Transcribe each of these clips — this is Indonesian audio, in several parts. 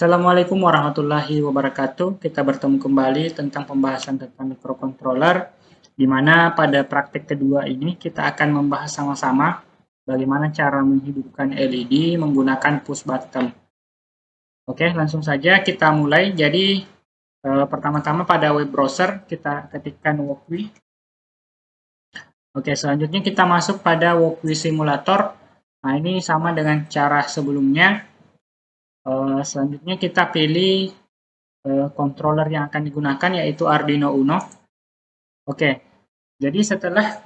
Assalamualaikum warahmatullahi wabarakatuh. Kita bertemu kembali tentang pembahasan tentang microcontroller, di mana pada praktek kedua ini kita akan membahas sama-sama bagaimana cara menghidupkan LED menggunakan push button. Oke, langsung saja kita mulai. Jadi, pertama-tama pada web browser kita ketikkan Walkwi. Oke, selanjutnya kita masuk pada Walkwi Simulator. Nah, ini sama dengan cara sebelumnya. Selanjutnya kita pilih controller yang akan digunakan, yaitu Arduino Uno. Oke, jadi setelah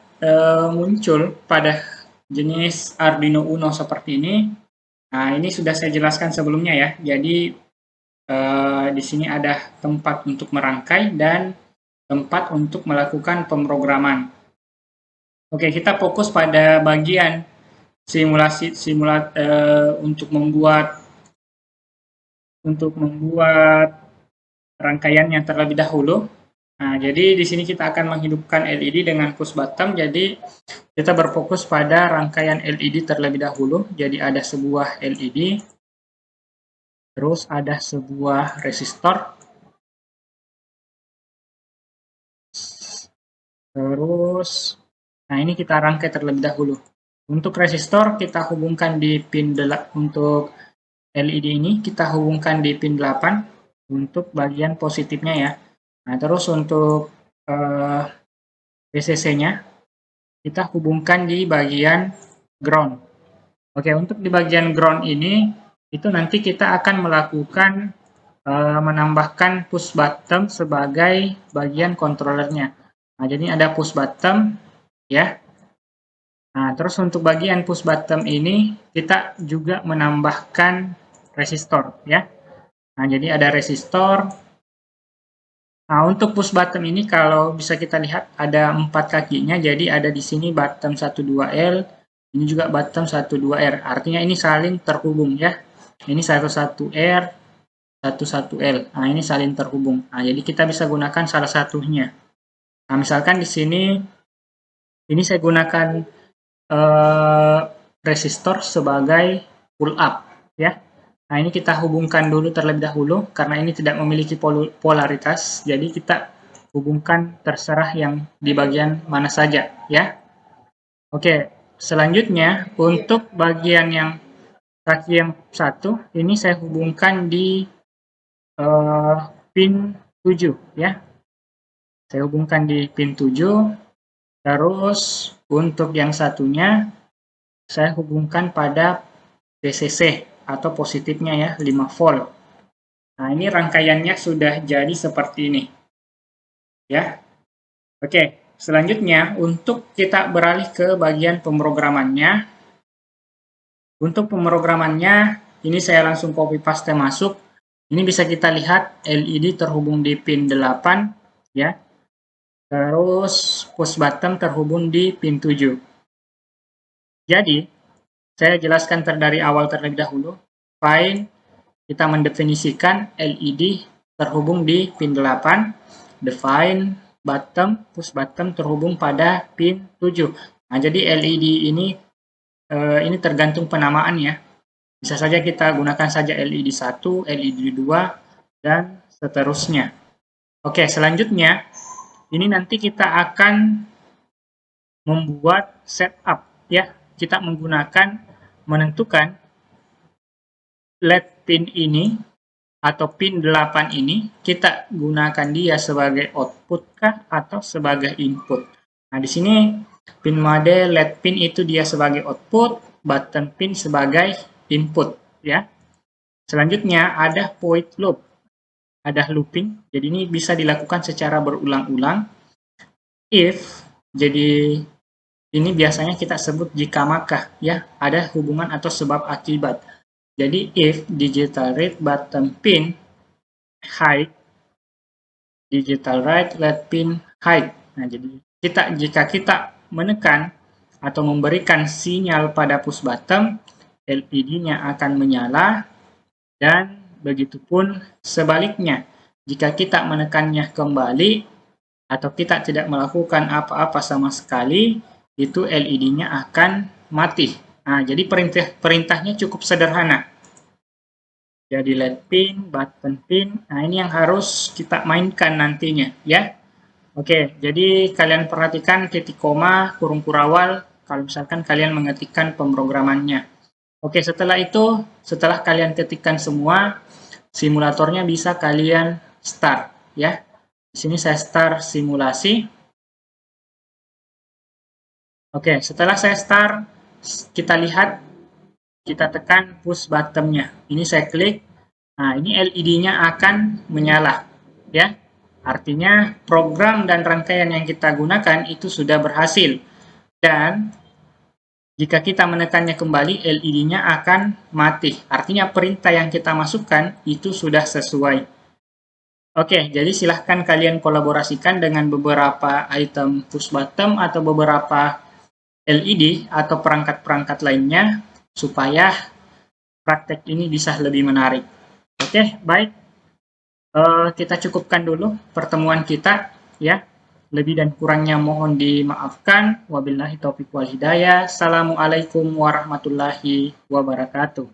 muncul pada jenis Arduino Uno seperti ini, nah ini sudah saya jelaskan sebelumnya ya. Jadi di sini ada tempat untuk merangkai dan tempat untuk melakukan pemrograman. Oke, kita fokus pada bagian simulasi untuk membuat rangkaiannya terlebih dahulu. Nah, jadi di sini kita akan menghidupkan LED dengan push button. Jadi kita berfokus pada rangkaian LED terlebih dahulu. Jadi ada sebuah LED, terus ada sebuah resistor, terus nah ini kita rangkai terlebih dahulu. Untuk resistor kita hubungkan di pin untuk LED ini kita hubungkan di pin 8 untuk bagian positifnya ya. Nah, terus untuk VCC-nya kita hubungkan di bagian ground. Oke, untuk di bagian ground ini itu nanti kita akan melakukan menambahkan push button sebagai bagian controllernya. Nah, jadi ada push button ya. Nah, terus untuk bagian push button ini kita juga menambahkan resistor ya. Nah, jadi ada resistor. Nah, untuk push button ini kalau bisa kita lihat ada 4 kakinya, jadi ada di sini button 12L, ini juga button 12R, artinya ini saling terhubung ya. Ini 11R, 11L, nah ini saling terhubung. Nah, jadi kita bisa gunakan salah satunya. Nah, misalkan di sini, ini saya gunakan resistor sebagai pull up ya. Nah, ini kita hubungkan dulu terlebih dahulu, karena ini tidak memiliki polaritas, jadi kita hubungkan terserah yang di bagian mana saja, ya. Oke, selanjutnya, untuk bagian yang kaki yang satu, ini saya hubungkan di pin 7, ya. Saya hubungkan di pin 7, terus untuk yang satunya, saya hubungkan pada VCC, atau positifnya ya, 5 volt. Nah, ini rangkaiannya sudah jadi seperti ini. Ya. Oke, selanjutnya untuk kita beralih ke bagian pemrogramannya. Untuk pemrogramannya, ini saya langsung copy paste masuk. Ini bisa kita lihat LED terhubung di pin 8 ya. Terus push button terhubung di pin 7. Jadi, saya jelaskan dari awal terlebih dahulu. Fine, kita mendefinisikan LED terhubung di pin 8, define button, push button terhubung pada pin 7. Nah, jadi LED ini tergantung penamaan ya. Bisa saja kita gunakan saja LED 1, LED 2, dan seterusnya. Oke, selanjutnya, ini nanti kita akan membuat setup ya. Kita menentukan LED pin ini atau pin 8 ini kita gunakan dia sebagai output kah atau sebagai input. Nah, di sini pin mode LED pin itu dia sebagai output, button pin sebagai input ya. Selanjutnya ada void loop. Ada looping. Jadi ini bisa dilakukan secara berulang-ulang. If, jadi ini biasanya kita sebut jika maka ya, ada hubungan atau sebab akibat. Jadi if digital read button pin height, digital write LED pin height. Nah, jadi jika kita menekan atau memberikan sinyal pada push button, LED-nya akan menyala, dan begitupun sebaliknya. Jika kita menekannya kembali atau kita tidak melakukan apa-apa sama sekali, itu LED-nya akan mati. Nah, jadi perintahnya cukup sederhana. Jadi LED pin, button pin. Nah, ini yang harus kita mainkan nantinya, ya. Oke, jadi kalian perhatikan titik koma, kurung kurawal, kalau misalkan kalian mengetikkan pemrogramannya. Oke, setelah itu, setelah kalian ketikkan semua, simulatornya bisa kalian start, ya. Di sini saya start simulasi. Oke, setelah saya start, kita lihat, kita tekan push button-nya. Ini saya klik. Nah, ini LED-nya akan menyala, ya. Artinya program dan rangkaian yang kita gunakan itu sudah berhasil. Dan jika kita menekannya kembali, LED-nya akan mati. Artinya perintah yang kita masukkan itu sudah sesuai. Oke, jadi silahkan kalian kolaborasikan dengan beberapa item push button atau beberapa LED atau perangkat-perangkat lainnya supaya praktek ini bisa lebih menarik. Oke, baik. Kita cukupkan dulu pertemuan kita, ya. Lebih dan kurangnya mohon dimaafkan. Wabillahi taufiq wal hidayah. Assalamualaikum warahmatullahi wabarakatuh.